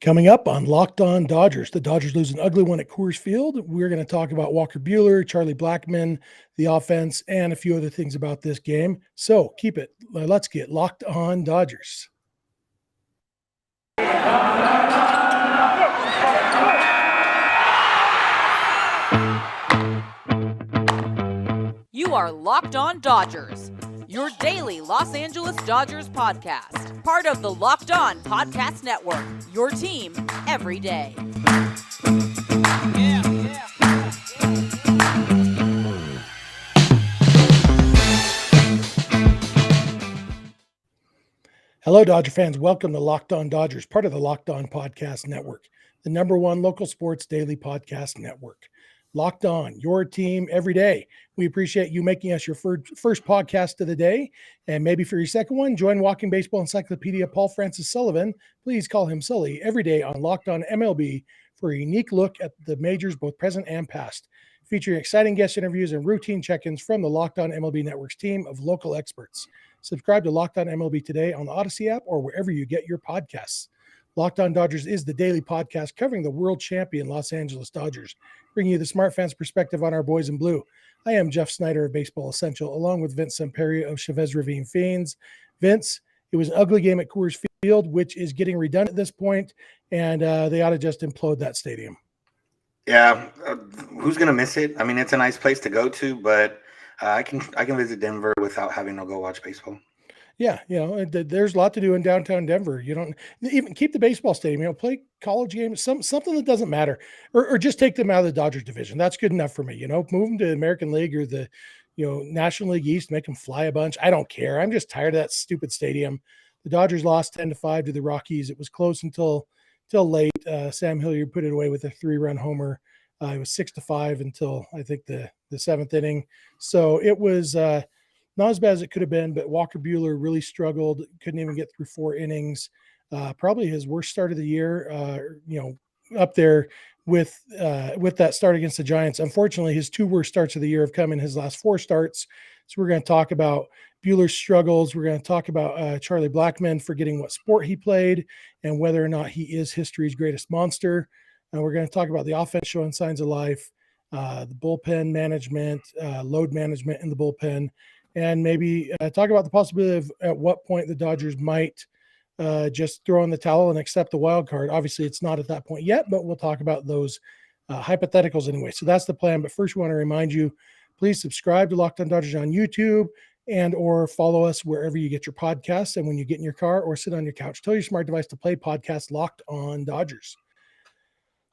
Coming up on Locked On Dodgers, the Dodgers lose an ugly one at Coors Field. We're going to talk about Walker Buehler, Charlie Blackmon, the offense, and a few other things about this game. So keep it. Let's get Locked On Dodgers. You are Locked On Dodgers, your daily Los Angeles Dodgers podcast. Part of the Locked On Podcast Network, your team every day. Hello, Dodger fans. Welcome to Locked On Dodgers, part of the Locked On Podcast Network, the #1 local sports daily podcast network. Locked On, your team every day. We appreciate you making us your first podcast of the day. And maybe for your second one, join Walking Baseball Encyclopedia Paul Francis Sullivan. Please call him Sully every day on Locked On MLB for a unique look at the majors, both present and past, featuring exciting guest interviews and routine check-ins from the Locked On MLB Network's team of local experts. Subscribe to Locked On MLB today on the Odyssey app or wherever you get your podcasts. Locked On Dodgers is the daily podcast covering the world champion Los Angeles Dodgers, bringing you the smart fans' perspective on our boys in blue. I am Jeff Snider of Baseball Essential, along with Vince Samperio of Chavez Ravine Fiends. Vince, it was an ugly game at Coors Field, which is getting redone at this point, and they ought to just implode that stadium. Yeah, who's going to miss it? I mean, it's a nice place to go to, but I can visit Denver without having to go watch baseball. Yeah, there's a lot to do in downtown Denver. You don't even keep the baseball stadium, play college games, something that doesn't matter, or just take them out of the Dodgers division. That's good enough for me. Move them to the American League or the, National League East, make them fly a bunch. I don't care. I'm just tired of that stupid stadium. The Dodgers lost 10-5 to the Rockies. It was close until late. Sam Hilliard put it away with a 3-run homer. It was 6-5 until I think the seventh inning. So it was not as bad as it could have been, but Walker Buehler really struggled, couldn't even get through 4 innings. Probably his worst start of the year, up there with that start against the Giants. Unfortunately, his 2 worst starts of the year have come in his last 4 starts. So we're going to talk about Buehler's struggles. We're going to talk about Charlie Blackmon forgetting what sport he played and whether or not he is history's greatest monster. And we're going to talk about the offense showing signs of life, the bullpen management, load management in the bullpen, and maybe talk about the possibility of at what point the Dodgers might just throw in the towel and accept the wild card. Obviously, it's not at that point yet, but we'll talk about those hypotheticals anyway. So that's the plan. But first, we want to remind you, please subscribe to Locked On Dodgers on YouTube and or follow us wherever you get your podcasts. And when you get in your car or sit on your couch, tell your smart device to play podcast Locked On Dodgers.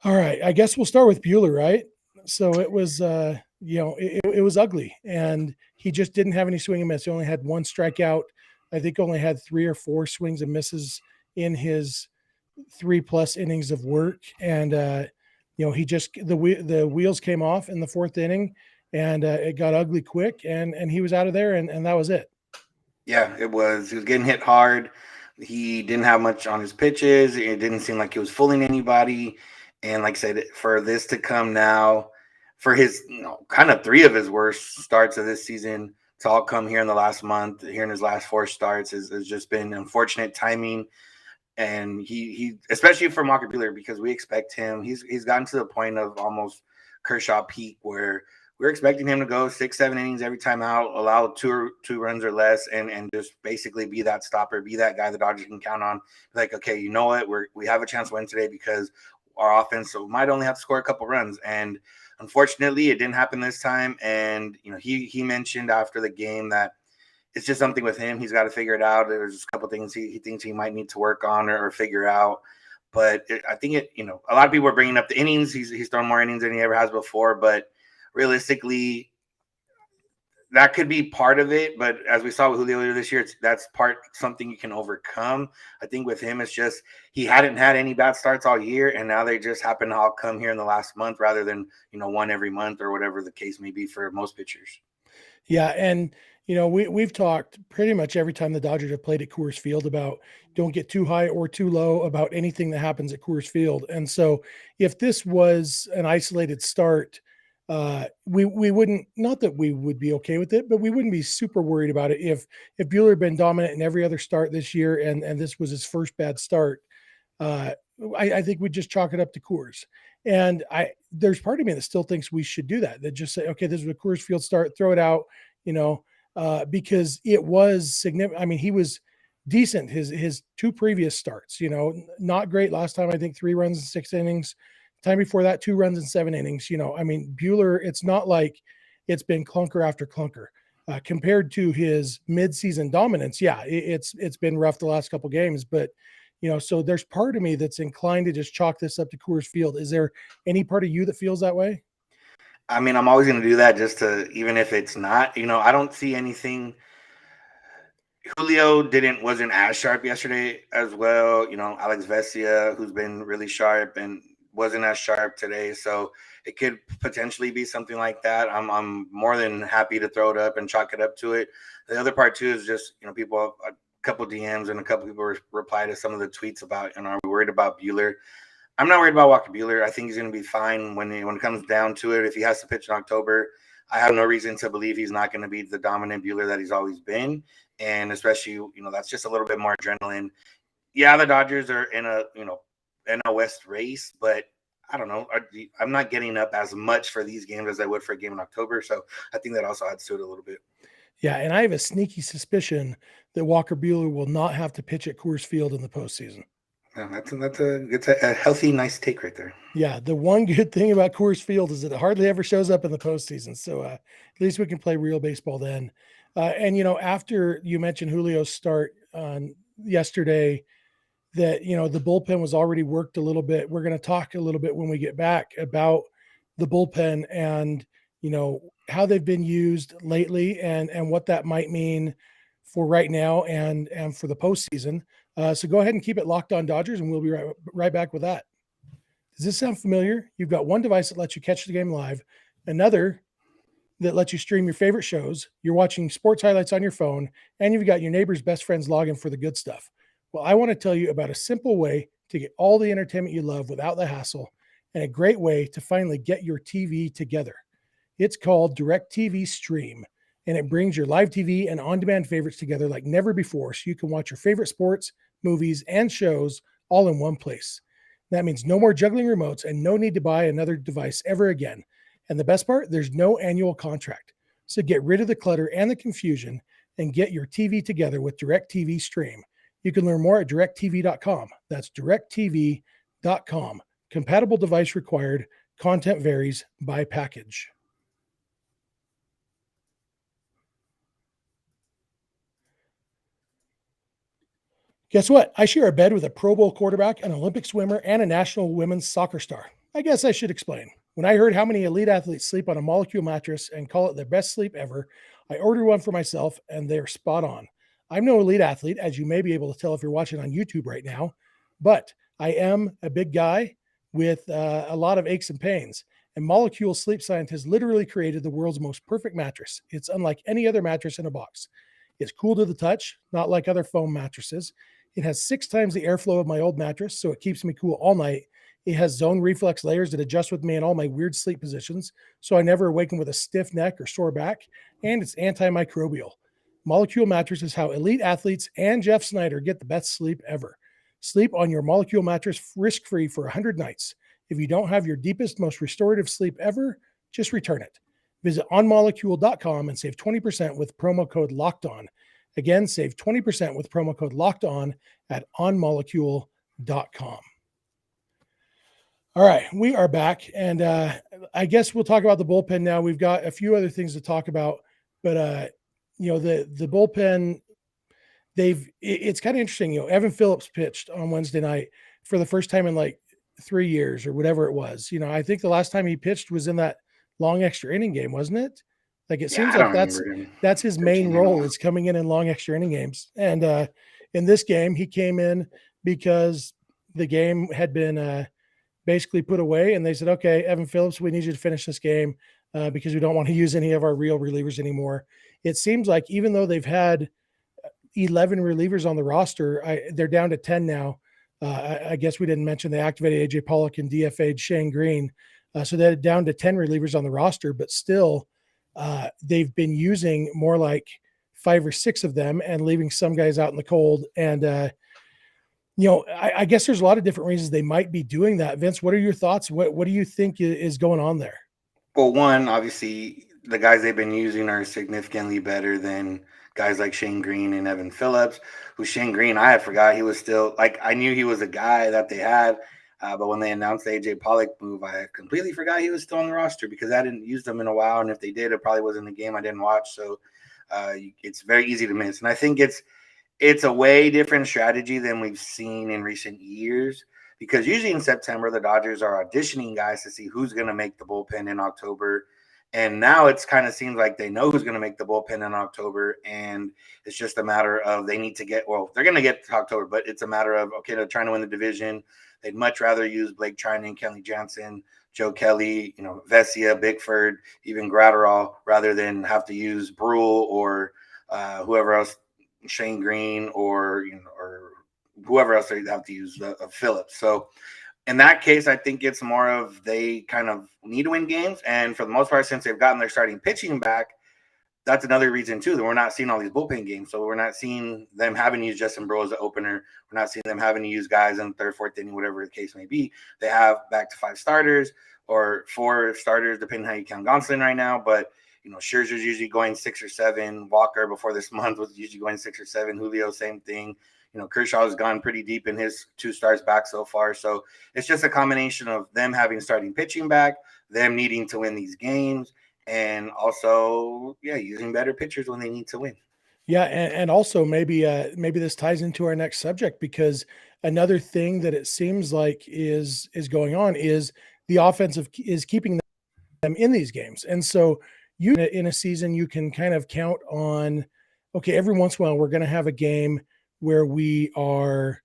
All right, I guess we'll start with Buehler, right? So it was, it was ugly, and he just didn't have any swing and miss. He only had 1 strikeout. I think only had 3 or 4 swings and misses in his 3+ innings of work. And, he just, the wheels came off in the 4th inning, and it got ugly quick, and he was out of there, and that was it. Yeah, he was getting hit hard. He didn't have much on his pitches. It didn't seem like he was fooling anybody. And like I said, for this to come now, for his, kind of 3 of his worst starts of this season to all come here in the last month, here in his last 4 starts, has just been unfortunate timing. And he especially for Walker Buehler, because we expect him, he's gotten to the point of almost Kershaw peak where we're expecting him to go 6-7 innings every time out, allow two runs or less, and just basically be that stopper, be that guy the Dodgers can count on. Like, okay, you know what? We have a chance to win today because our offense might only have to score a couple runs. And unfortunately, it didn't happen this time. And, he mentioned after the game that it's just something with him. He's got to figure it out. There's just a couple things he thinks he might need to work on or figure out. But I think a lot of people are bringing up the innings. He's thrown more innings than he ever has before. But realistically, that could be part of it. But as we saw with Julio this year, that's something you can overcome. I think with him, it's just he hadn't had any bad starts all year, and now they just happen to all come here in the last month rather than, one every month or whatever the case may be for most pitchers. Yeah, and we've talked pretty much every time the Dodgers have played at Coors Field about don't get too high or too low about anything that happens at Coors Field. And so if this was an isolated start, we wouldn't, not that we would be okay with it, but we wouldn't be super worried about it if Buehler had been dominant in every other start this year and this was his first bad start. I think we just chalk it up to Coors. And there's part of me that still thinks we should do that. That just say, okay, this is a Coors Field start, throw it out, because it was significant. I mean, he was decent his two previous starts, not great last time. I think 3 runs in 6 innings. Time before that, 2 runs in 7 innings. I mean, Buehler, it's not like it's been clunker after clunker. Compared to his midseason dominance, yeah, it's been rough the last couple games, but so there's part of me that's inclined to just chalk this up to Coors Field. Is there any part of you that feels that way? I mean, I'm always going to do that just to, even if it's not, I don't see anything. Julio wasn't as sharp yesterday as well. Alex Vesia, who's been really sharp, and wasn't as sharp today. So it could potentially be something like that. I'm more than happy to throw it up and chalk it up to it. The other part too is just, people, a couple DMs and a couple people reply to some of the tweets about, are we worried about Buehler? I'm not worried about Walker Buehler. I think he's going to be fine when it comes down to it. If he has to pitch in October, I have no reason to believe he's not going to be the dominant Buehler that he's always been. And especially, that's just a little bit more adrenaline. Yeah, the Dodgers are in a, NL West race, but I don't know. I'm not getting up as much for these games as I would for a game in October. So I think that also adds to it a little bit. Yeah, and I have a sneaky suspicion that Walker Buehler will not have to pitch at Coors Field in the postseason. Yeah, that's a healthy, nice take right there. Yeah, the one good thing about Coors Field is that it hardly ever shows up in the postseason. So at least we can play real baseball then. And after you mentioned Julio's start on yesterday, that the bullpen was already worked a little bit. We're going to talk a little bit when we get back about the bullpen and how they've been used lately and what that might mean for right now and for the postseason. So go ahead and keep it locked on Dodgers, and we'll be right back with that. Does this sound familiar? You've got one device that lets you catch the game live, another that lets you stream your favorite shows. You're watching sports highlights on your phone, and you've got your neighbor's best friend's login for the good stuff. Well, I want to tell you about a simple way to get all the entertainment you love without the hassle, and a great way to finally get your TV together. It's called Directv Stream, and it brings your live TV and on-demand favorites together like never before, so you can watch your favorite sports, movies, and shows all in one place. That means no more juggling remotes and no need to buy another device ever again. And the best part, there's no annual contract. So get rid of the clutter and the confusion and get your TV together with Directv Stream. You can learn more at directv.com. That's directv.com. Compatible device required. Content varies by package. Guess what? I share a bed with a Pro Bowl quarterback, an Olympic swimmer, and a national women's soccer star. I guess I should explain. When I heard how many elite athletes sleep on a Molecule mattress and call it their best sleep ever, I ordered one for myself, and they're spot on. I'm no elite athlete, as you may be able to tell if you're watching on YouTube right now, but I am a big guy with a lot of aches and pains. And Molecule Sleep Science has literally created the world's most perfect mattress. It's unlike any other mattress in a box. It's cool to the touch, not like other foam mattresses. It has 6 times the airflow of my old mattress, so it keeps me cool all night. It has zone reflex layers that adjust with me in all my weird sleep positions, so I never awaken with a stiff neck or sore back, and it's antimicrobial. Molecule mattress is how elite athletes and Jeff Snider get the best sleep ever. Sleep on your Molecule mattress risk-free for 100 nights. If you don't have your deepest, most restorative sleep ever, just return it. Visit onmolecule.com and save 20% with promo code LOCKEDON. Again, save 20% with promo code LOCKEDON at onmolecule.com. All right, we are back, and I guess we'll talk about the bullpen now. We've got a few other things to talk about, but the bullpen, it's kind of interesting. Evan Phillips pitched on Wednesday night for the first time in like 3 years or whatever it was. I think the last time he pitched was in that long extra inning game, wasn't it? Like it seems like that's his main role is coming in long extra inning games. And in this game, he came in because the game had been basically put away, and they said, okay, Evan Phillips, we need you to finish this game because we don't want to use any of our real relievers anymore. It seems like even though they've had 11 relievers on the roster, they're down to 10 now. I guess we didn't mention they activated AJ Pollock and DFA'd Shane Green. So they're down to 10 relievers on the roster, but still they've been using more like 5 or 6 of them and leaving some guys out in the cold. And I guess there's a lot of different reasons they might be doing that. Vince, what are your thoughts? What do you think is going on there? Well, one, obviously, the guys they've been using are significantly better than guys like Shane Green and Evan Phillips. Who Shane Green, I had forgot he was still like I knew he was a guy that they had, but when they announced the AJ Pollock move, I completely forgot he was still on the roster because I didn't use them in a while, and if they did, it probably wasn't a game I didn't watch. So it's very easy to miss, and I think it's a way different strategy than we've seen in recent years. Because usually in September, the Dodgers are auditioning guys to see who's going to make the bullpen in October. And now it's kind of seems like they know who's going to make the bullpen in October. And it's just a matter of they need to get, well, they're going to get to October, but it's a matter of, okay, they're trying to win the division. They'd much rather use Blake Trinan, Kenley Jansen, Joe Kelly, Vesia, Bickford, even Gratterall, rather than have to use Brule or whoever else, Shane Green or whoever else they have to use, Phillips. So in that case, I think it's more of they kind of need to win games. And for the most part, since they've gotten their starting pitching back, that's another reason, too, that we're not seeing all these bullpen games. So we're not seeing them having to use Justin Brule as the opener. We're not seeing them having to use guys in the third, fourth inning, whatever the case may be. They have back to 5 starters or 4 starters, depending on how you count Gonsolin right now. But Scherzer's usually going 6 or 7. Walker before this month was usually going 6 or 7. Julio, same thing. Kershaw's gone pretty deep in his 2 starts back so far. So it's just a combination of them having starting pitching back, them needing to win these games, and also, using better pitchers when they need to win. Yeah, and also maybe this ties into our next subject, because another thing that it seems like is going on is the offensive is keeping them in these games. And so in a season, you can kind of count on, okay, every once in a while we're going to have a game where we are,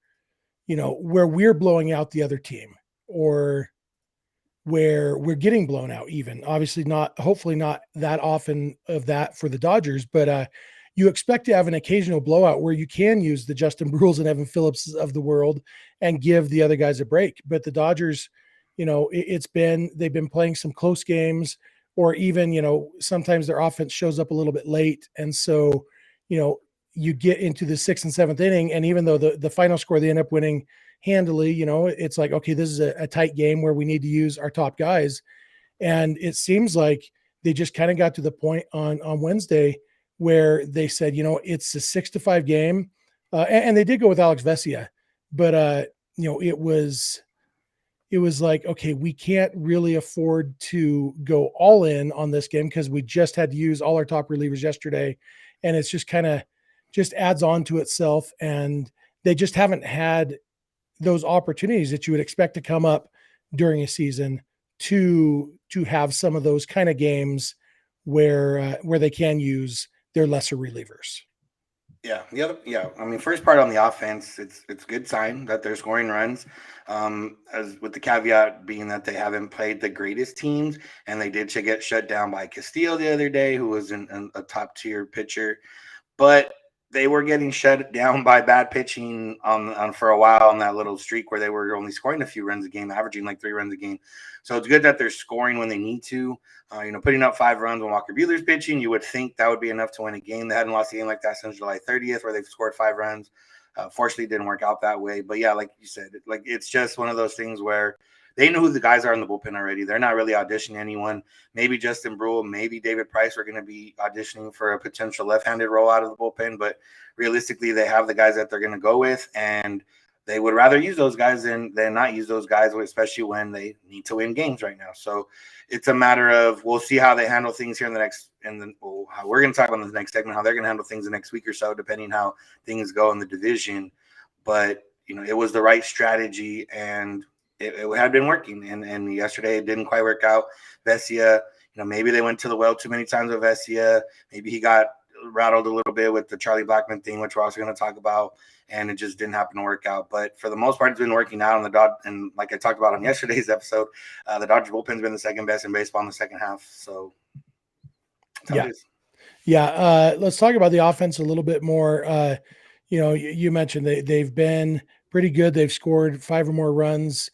where we're blowing out the other team, or where we're getting blown out even. Obviously hopefully not that often of that for the Dodgers, but you expect to have an occasional blowout where you can use the Justin Brules and Evan Phillips of the world and give the other guys a break. But the Dodgers, they've been playing some close games, or even, sometimes their offense shows up a little bit late. And so, you get into the 6th and 7th inning, and even though the final score, they end up winning handily, it's like, okay, this is a tight game where we need to use our top guys. And it seems like they just kind of got to the point on Wednesday where they said, it's a 6-5 game. And they did go with Alex Vesia, but it was like, okay, we can't really afford to go all in on this game because we just had to use all our top relievers yesterday. And it's just kind of just adds on to itself. And they just haven't had those opportunities that you would expect to come up during a season to have some of those kind of games where they can use their lesser relievers. Yeah. I mean, first part on the offense, it's a good sign that they're scoring runs, as with the caveat being that they haven't played the greatest teams, and they did get shut down by Castillo the other day, who was a top tier pitcher, but they were getting shut down by bad pitching on for a while on that little streak where they were only scoring a few runs a game, averaging like 3 runs a game. So it's good that they're scoring when they need to. Putting up 5 runs when Walker Buehler's pitching, you would think that would be enough to win a game. They hadn't lost a game like that since July 30th, where they've scored 5 runs. Fortunately, it didn't work out that way. But yeah, like you said, it's just one of those things where they know who the guys are in the bullpen already. They're not really auditioning anyone. Maybe Justin Brule, maybe David Price are going to be auditioning for a potential left-handed role out of the bullpen. But realistically, they have the guys that they're going to go with, and they would rather use those guys than not use those guys, especially when they need to win games right now. So it's a matter of, we'll see how they handle things here in the next, and then how we're going to talk about in the next segment, how they're going to handle things the next week or so, depending how things go in the division. But, it was the right strategy, and it had been working. And yesterday it didn't quite work out. Vesia, maybe they went to the well too many times with Vesia. Maybe he got rattled a little bit with the Charlie Blackmon thing, which we're also going to talk about, and it just didn't happen to work out. But for the most part, it's been working out on the Dodgers. And like I talked about on yesterday's episode, the Dodgers bullpen's been the second best in baseball in the second half. So let's talk about the offense a little bit more. You mentioned they've been pretty good. They've scored 5 or more runs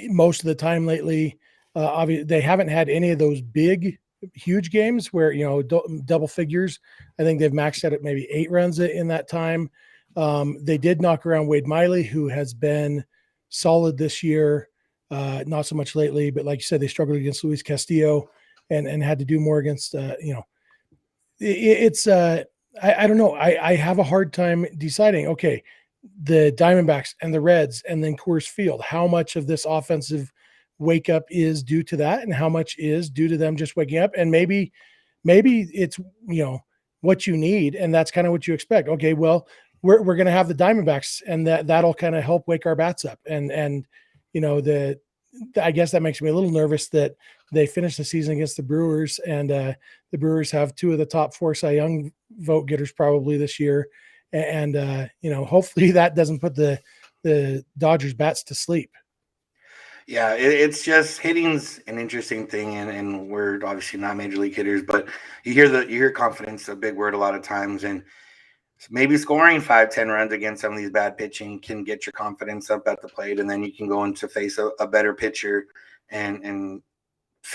most of the time lately. Obviously, they haven't had any of those big, huge games where, double figures. I think they've maxed out at maybe 8 runs in that time. They did knock around Wade Miley, who has been solid this year. Not so much lately, but like you said, they struggled against Luis Castillo and had to do more against, I don't know. I have a hard time deciding, okay, the Diamondbacks and the Reds and then Coors Field, how much of this offensive wake up is due to that and how much is due to them just waking up. And maybe it's, what you need. And that's kind of what you expect. Okay, well, we're going to have the Diamondbacks and that'll kind of help wake our bats up. And I guess that makes me a little nervous that they finished the season against the Brewers, and the Brewers have two of the top 4 Cy Young vote getters probably this year. And hopefully that doesn't put the Dodgers bats to sleep. Yeah, it's just hitting's an interesting thing, and we're obviously not major league hitters, but you hear confidence, a big word a lot of times, and maybe scoring 5-10 runs against some of these bad pitching can get your confidence up at the plate, and then you can go in to face a better pitcher and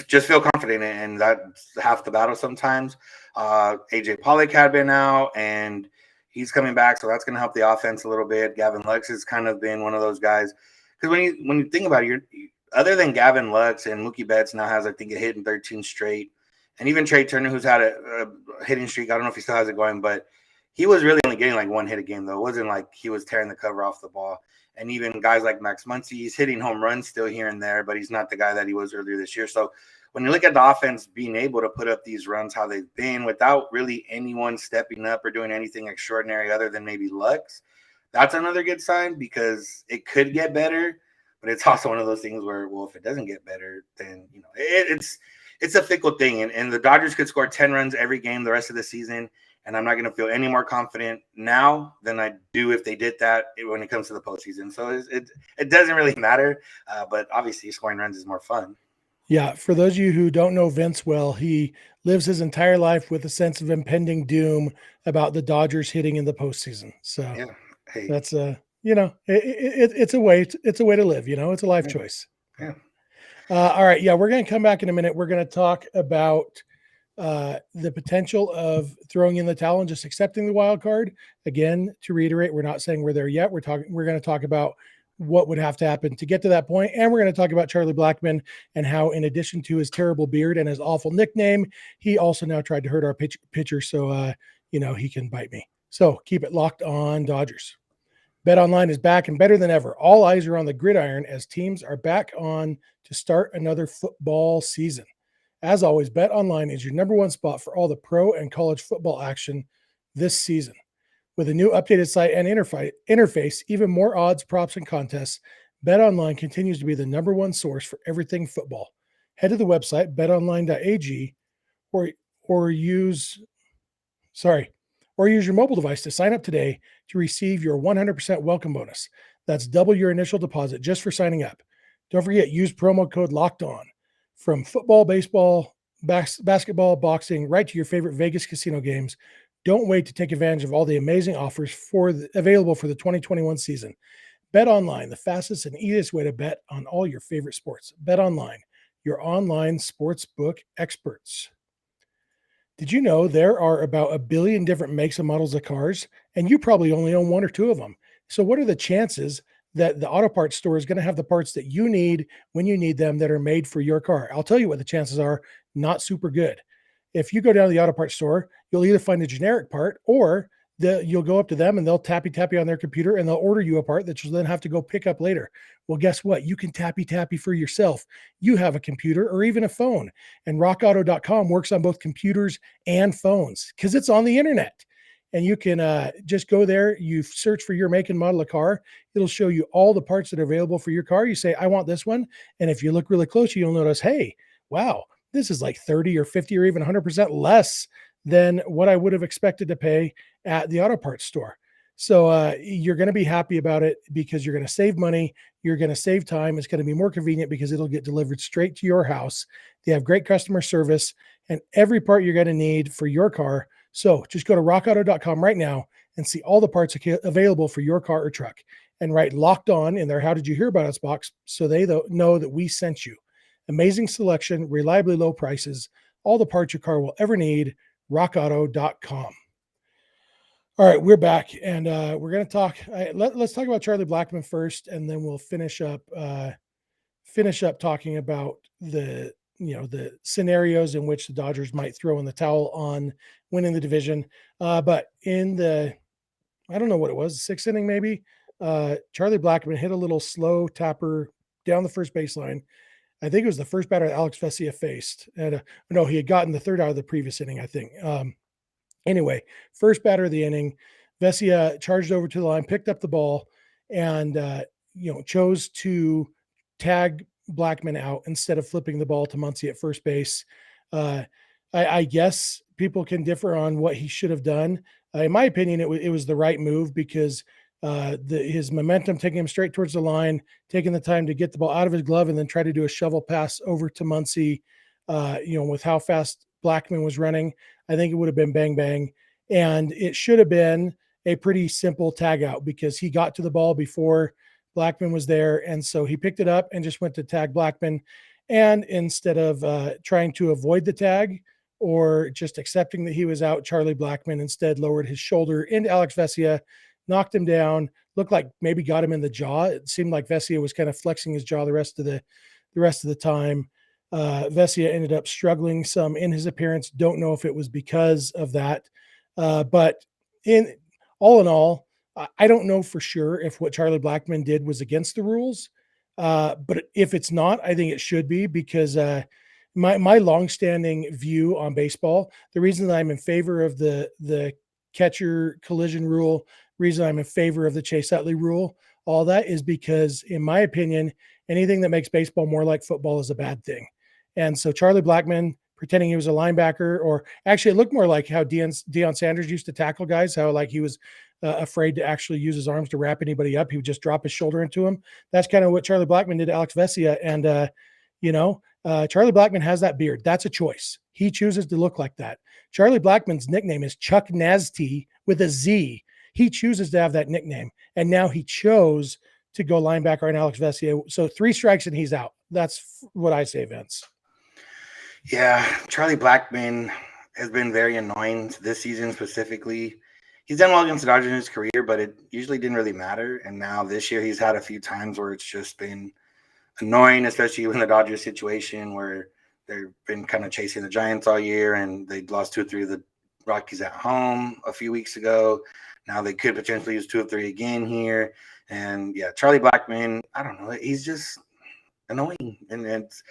just feel confident, and that's half the battle sometimes. AJ Pollock had been out, and he's coming back, so that's going to help the offense a little bit. Gavin Lux has kind of been one of those guys. Because when you think about it, other than Gavin Lux and Mookie Betts now has, I think, a hit in 13 straight, and even Trey Turner, who's had a hitting streak. I don't know if he still has it going, but he was really only getting like 1 hit a game, though. It wasn't like he was tearing the cover off the ball. And even guys like Max Muncy, he's hitting home runs still here and there, but he's not the guy that he was earlier this year. So when you look at the offense being able to put up these runs how they've been without really anyone stepping up or doing anything extraordinary other than maybe Lux, that's another good sign, because it could get better, but it's also one of those things where, well, if it doesn't get better, then, it's a fickle thing. And the Dodgers could score 10 runs every game the rest of the season, and I'm not going to feel any more confident now than I do if they did that when it comes to the postseason. So it doesn't really matter, but obviously scoring runs is more fun. Yeah, for those of you who don't know Vince well, he lives his entire life with a sense of impending doom about the Dodgers hitting in the postseason. So yeah. Hey. That's it's a way to live. It's a life choice. Yeah. All right. Yeah, we're going to come back in a minute. We're going to talk about the potential of throwing in the towel and just accepting the wild card. Again, to reiterate, we're not saying we're there yet. We're going to talk about what would have to happen to get to that point. And we're going to talk about Charlie Blackmon and how, in addition to his terrible beard and his awful nickname, he also now tried to hurt our pitcher. So, he can bite me. So keep it locked on Dodgers. BetOnline is back and better than ever. All eyes are on the gridiron as teams are back on to start another football season. As always, BetOnline is your number one spot for all the pro and college football action this season. With a new updated site and interface, even more odds, props, and contests, BetOnline continues to be the number one source for everything football. Head to the website, betonline.ag, or use your mobile device to sign up today to receive your 100% welcome bonus. That's double your initial deposit just for signing up. Don't forget, use promo code LOCKEDON. From football, baseball, basketball, boxing, right to your favorite Vegas casino games, don't wait to take advantage of all the amazing offers available for the 2021 season. Bet online, the fastest and easiest way to bet on all your favorite sports. Bet online, your online sportsbook experts. Did you know there are about 1 billion different makes and models of cars, and you probably only own 1 or 2 of them? So what are the chances that the auto parts store is going to have the parts that you need when you need them that are made for your car? I'll tell you what the chances are: not super good. If you go down to the auto parts store, you'll either find a generic part, or you'll go up to them and they'll tappy on their computer and they'll order you a part that you'll then have to go pick up later. Well, guess what? You can tappy for yourself. You have a computer or even a phone, and rockauto.com works on both computers and phones because it's on the internet. And you can just go there, you search for your make and model of car. It'll show you all the parts that are available for your car. You say, I want this one. And if you look really close, you'll notice, hey, wow, this is like 30 or 50 or even 100% less than what I would have expected to pay at the auto parts store. So you're going to be happy about it because you're going to save money. You're going to save time. It's going to be more convenient because it'll get delivered straight to your house. They have great customer service and every part you're going to need for your car. So just go to rockauto.com right now and see all the parts available for your car or truck, and write "Locked On" in their "How did you hear about us" box so they know that we sent you. Amazing selection, reliably low prices, all the parts your car will ever need. rockauto.com. All right, we're back, and we're going to talk. Let's talk about Charlie Blackmon first, and then we'll finish up talking about the scenarios in which the Dodgers might throw in the towel on winning the division. But in the, I don't know what it was, sixth inning maybe, Charlie Blackmon hit a little slow tapper down the first baseline. I think it was the first batter that Alex Vesia faced. And no, he had gotten the third out of the previous inning, I think. Anyway, first batter of the inning, Vesia charged over to the line, picked up the ball, and chose to tag Blackman out instead of flipping the ball to Muncy at first base. I guess people can differ on what he should have done. In my opinion, it was the right move because his momentum taking him straight towards the line, taking the time to get the ball out of his glove, and then try to do a shovel pass over to Muncy. With how fast Blackman was running, I think it would have been bang bang, and it should have been a pretty simple tag out because he got to the ball before Blackman was there, and so he picked it up and just went to tag Blackman. And instead of trying to avoid the tag or just accepting that he was out, Charlie Blackmon instead lowered his shoulder into Alex Vesia, knocked him down, looked like maybe got him in the jaw. It seemed like Vesia was kind of flexing his jaw the rest of the time. Vesia ended up struggling some in his appearance. Don't know if it was because of that. But in all, I don't know for sure if what Charlie Blackmon did was against the rules. But if it's not, I think it should be because my longstanding view on baseball, the reason that I'm in favor of the catcher collision rule, reason I'm in favor of the Chase Utley rule, all that is because, in my opinion, anything that makes baseball more like football is a bad thing. And so Charlie Blackmon pretending he was a linebacker, or actually it looked more like how Deion Sanders used to tackle guys, how like he was afraid to actually use his arms to wrap anybody up. He would just drop his shoulder into him. That's kind of what Charlie Blackmon did to Alex Vesia. And, Charlie Blackmon has that beard. That's a choice. He chooses to look like that. Charlie Blackmon's nickname is Chuck Nasty with a Z. He chooses to have that nickname. And now he chose to go linebacker on Alex Vesia. So 3 strikes and he's out. That's what I say, Vince. Yeah, Charlie Blackmon has been very annoying this season specifically. He's done well against the Dodgers in his career, but it usually didn't really matter. And now this year he's had a few times where it's just been annoying, especially in the Dodgers situation where they've been kind of chasing the Giants all year and they lost 2 or 3 of the Rockies at home a few weeks ago. Now they could potentially use 2 or 3 again here. And yeah, Charlie Blackmon, I don't know. He's just annoying. And it's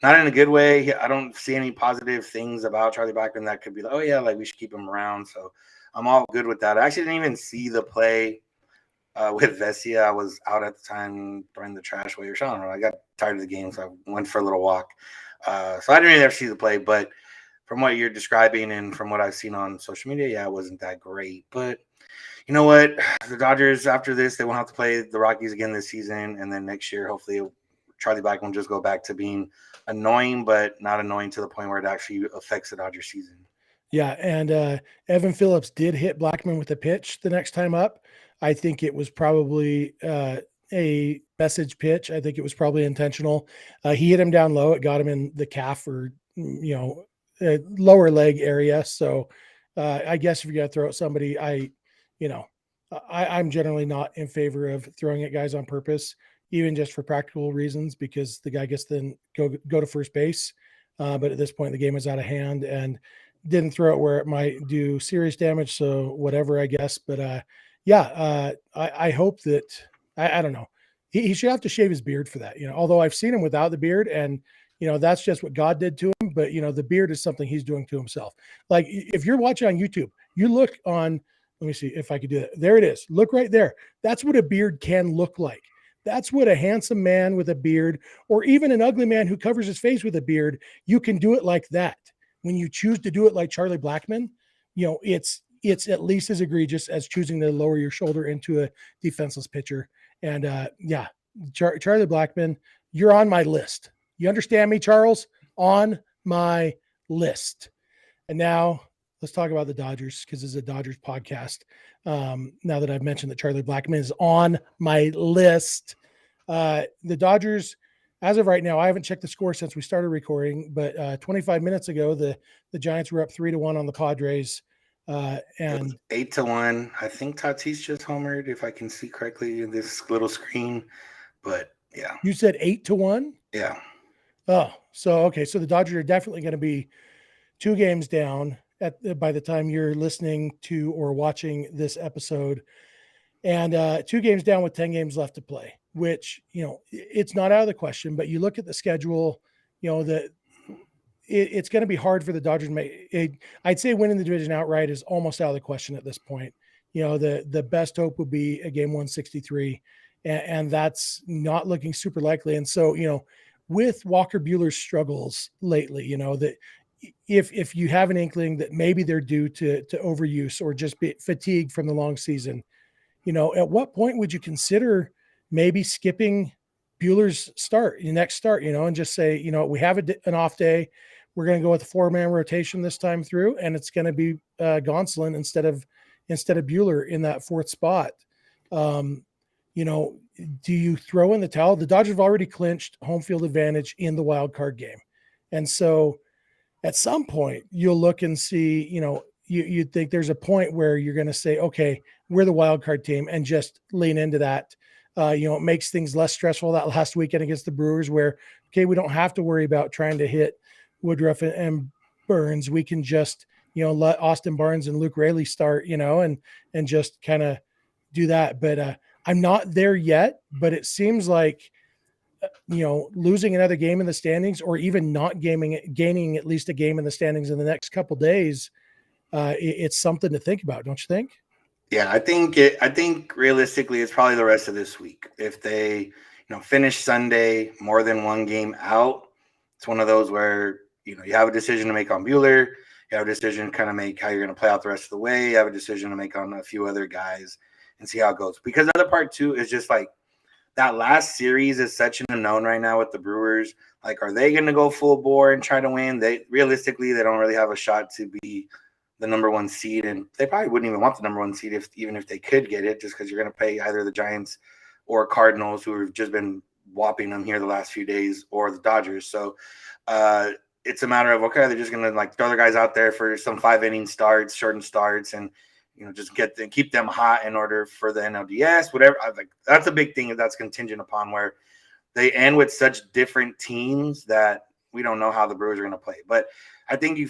not in a good way. I don't see any positive things about Charlie Blackmon that could be like, oh yeah, like we should keep him around. So I'm all good with that. I actually didn't even see the play with Vesia. I was out at the time throwing the trash away or something. I don't know. I got tired of the game, so I went for a little walk. So I didn't really ever see the play, but from what you're describing and from what I've seen on social media, yeah, it wasn't that great. But you know what? The Dodgers, after this, they won't have to play the Rockies again this season. And then next year, hopefully, Charlie Blackmon will just go back to being annoying, but not annoying to the point where it actually affects the Dodgers season. Yeah, and Evan Phillips did hit Blackmon with a pitch the next time up. I think it was probably a message pitch. I think it was probably intentional. He hit him down low. It got him in the calf or, lower leg area. So I guess if you're going to throw at somebody, I'm generally not in favor of throwing at guys on purpose, even just for practical reasons, because the guy gets to then go to first base. But at this point, the game is out of hand and didn't throw it where it might do serious damage. So whatever, I guess. But I hope that I don't know. He should have to shave his beard for that. Although I've seen him without the beard, and that's just what God did to him. But the beard is something he's doing to himself. Like if you're watching on YouTube, you look on. Let me see if I could do that. There it is. Look right there. That's what a beard can look like. That's what a handsome man with a beard, or even an ugly man who covers his face with a beard, you can do it like that. When you choose to do it like Charlie Blackmon, it's at least as egregious as choosing to lower your shoulder into a defenseless pitcher. And Charlie Blackmon, you're on my list. You understand me, Charles? On my list. And now let's talk about the Dodgers, because this is a Dodgers podcast. Now that I've mentioned that Charlie Blackmon is on my list, the Dodgers, as of right now, I haven't checked the score since we started recording, but 25 minutes ago, the Giants were up 3-1 on the Padres. And 8-1. I think Tatis just homered, if I can see correctly in this little screen. But yeah. You said 8-1? Yeah. Oh, so okay. So the Dodgers are definitely going to be 2 games down by the time you're listening to or watching this episode, and 2 games down with 10 games left to play. Which, it's not out of the question. But you look at the schedule, it's going to be hard for the Dodgers to make it. I'd say winning the division outright is almost out of the question at this point. The best hope would be a game 163, and that's not looking super likely. And so, with Walker Buehler's struggles lately, that if you have an inkling that maybe they're due to overuse or just be fatigued from the long season, at what point would you consider maybe skipping Buehler's next start, and just say, we have an off day. We're going to go with a 4-man rotation this time through, and it's going to be Gonsolin instead of Buehler in that 4th spot. Do you throw in the towel? The Dodgers have already clinched home field advantage in the wild card game. And so at some point you'll look and see, you'd think there's a point where you're going to say, okay, we're the wild card team, and just lean into that. It makes things less stressful that last weekend against the Brewers where, okay, we don't have to worry about trying to hit Woodruff and Burns. We can just, let Austin Barnes and Luke Raley start, and just kind of do that. But I'm not there yet, but it seems like, losing another game in the standings, or even not gaining at least a game in the standings in the next couple of days, it's something to think about, don't you think? Yeah, I think realistically it's probably the rest of this week. If they, finish Sunday more than 1 game out, it's one of those where, you have a decision to make on Buehler. You have a decision to kind of make how you're going to play out the rest of the way. You have a decision to make on a few other guys and see how it goes. Because the other part too is just like that last series is such an unknown right now with the Brewers. Like, are they going to go full bore and try to win? They realistically, they don't really have a shot to be the number 1 seed, and they probably wouldn't even want the number 1 seed even if they could get it, just because you're going to pay either the Giants or Cardinals, who have just been whopping them here the last few days, or the Dodgers. So it's a matter of, okay, they're just going to throw their guys out there for some 5-inning starts, shortened starts, and just keep them hot in order for the NLDS, whatever. That's a big thing that's contingent upon where they end with such different teams that we don't know how the Brewers are going to play. But I think you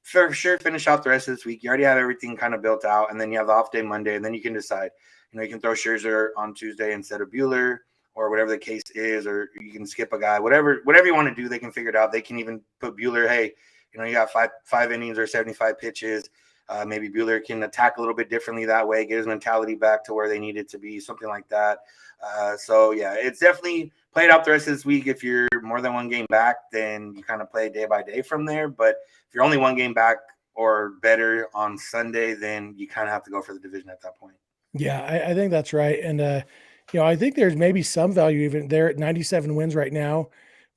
for sure finish out the rest of this week. You already have everything kind of built out, and then you have the off day Monday, and then you can decide. You can throw Scherzer on Tuesday instead of Buehler, or whatever the case is, or you can skip a guy. Whatever you want to do, they can figure it out. They can even put Buehler. Hey, you got five innings or 75 pitches. Maybe Buehler can attack a little bit differently that way, get his mentality back to where they need it to be, something like that. So, yeah, it's definitely played out the rest of this week. If you're more than 1 game back, then you kind of play day by day from there. But if you're only 1 game back or better on Sunday, then you kind of have to go for the division at that point. Yeah, I think that's right. And, I think there's maybe some value even there at 97 wins right now,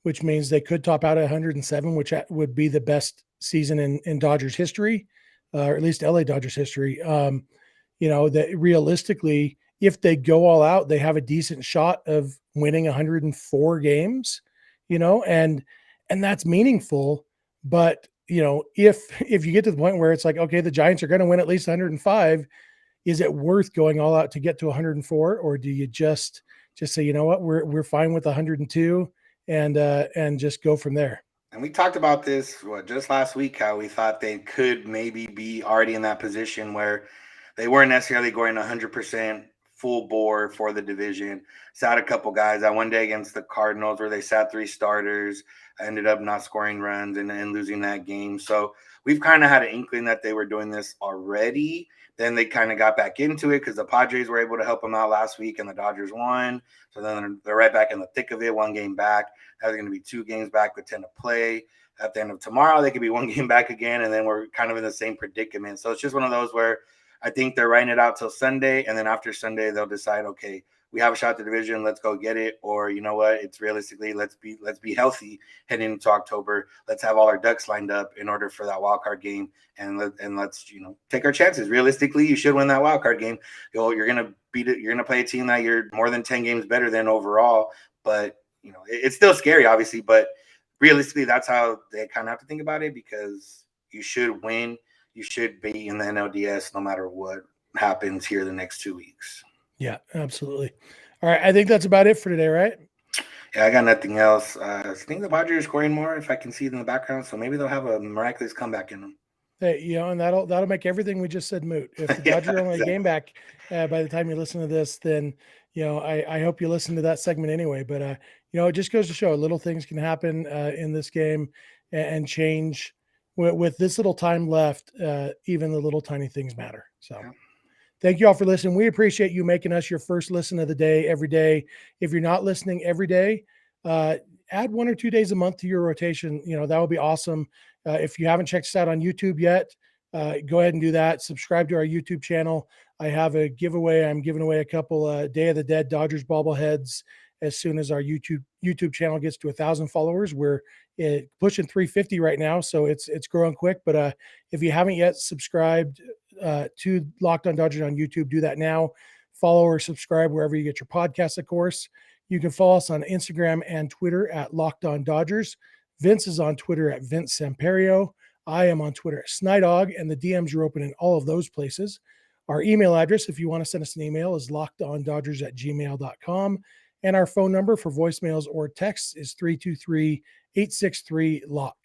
which means they could top out at 107, which would be the best season in Dodgers history, or at least LA Dodgers history. That realistically, if they go all out, they have a decent shot of winning 104 games, and that's meaningful. But, if you get to the point where it's like, okay, the Giants are going to win at least 105, is it worth going all out to get to 104? Or do you just say, you know what, we're fine with 102 and just go from there? And we talked about this just last week, how we thought they could maybe be already in that position where they weren't necessarily going 100% full bore for the division. Sat a couple guys that one day against the Cardinals where they sat 3 starters, ended up not scoring runs and losing that game. So we've kind of had an inkling that they were doing this already. Then they kind of got back into it because the Padres were able to help them out last week and the Dodgers won. So then they're right back in the thick of it, 1 game back. Now they're going to be 2 games back with 10 to play. At the end of tomorrow, they could be 1 game back again, and then we're kind of in the same predicament. So it's just one of those where I think they're writing it out till Sunday, and then after Sunday, they'll decide, okay, we have a shot at the division, let's go get it. Or you know what, it's realistically, let's be healthy heading into October. Let's have all our ducks lined up in order for that wild card game, and let's take our chances. Realistically, you should win that wild card game. You're gonna play a team that you're more than 10 games better than overall, but it's still scary, obviously. But realistically, that's how they kind of have to think about it, because you should win. you should be in the NLDS no matter what happens here the next 2 weeks. Yeah, absolutely. All right. I think that's about it for today, right? Yeah, I got nothing else. I think the Padres are scoring more if I can see it in the background. So maybe they'll have a miraculous comeback in them. Hey, and that'll make everything we just said moot. If the Dodgers are only a game back by the time you listen to this, then I hope you listen to that segment anyway. But it just goes to show little things can happen in this game and change with this little time left. Even the little tiny things matter. So. Yeah. Thank you all for listening. We appreciate you making us your first listen of the day every day. If you're not listening every day, add 1 or 2 days a month to your rotation. That would be awesome. If you haven't checked us out on YouTube yet, go ahead and do that. Subscribe to our YouTube channel. I have a giveaway. I'm giving away a couple Day of the Dead Dodgers bobbleheads as soon as our YouTube channel gets to 1,000 followers. We're pushing 350 right now, so it's growing quick. But if you haven't yet subscribed to Locked On Dodgers on YouTube, do that now. Follow or subscribe wherever you get your podcasts, of course. You can follow us on Instagram and Twitter at Locked On Dodgers. Vince is on Twitter at Vince Samperio. I am on Twitter at Snydog, and the DMs are open in all of those places. Our email address, if you want to send us an email, is lockedondodgers@gmail.com. And our phone number for voicemails or texts is 323-863-LOCK.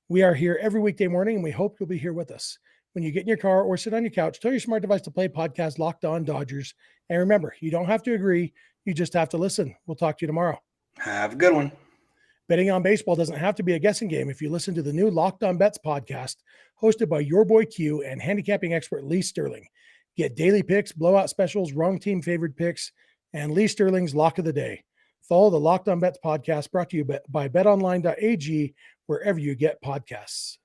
We are here every weekday morning, and we hope you'll be here with us. When you get in your car or sit on your couch, tell your smart device to play podcast Locked On Dodgers. And remember, you don't have to agree. You just have to listen. We'll talk to you tomorrow. Have a good one. Betting on baseball doesn't have to be a guessing game if you listen to the new Locked On Bets podcast hosted by your boy Q and handicapping expert Lee Sterling. Get daily picks, blowout specials, wrong team favored picks, and Lee Sterling's lock of the day. Follow the Locked On Bets podcast brought to you by BetOnline.ag wherever you get podcasts.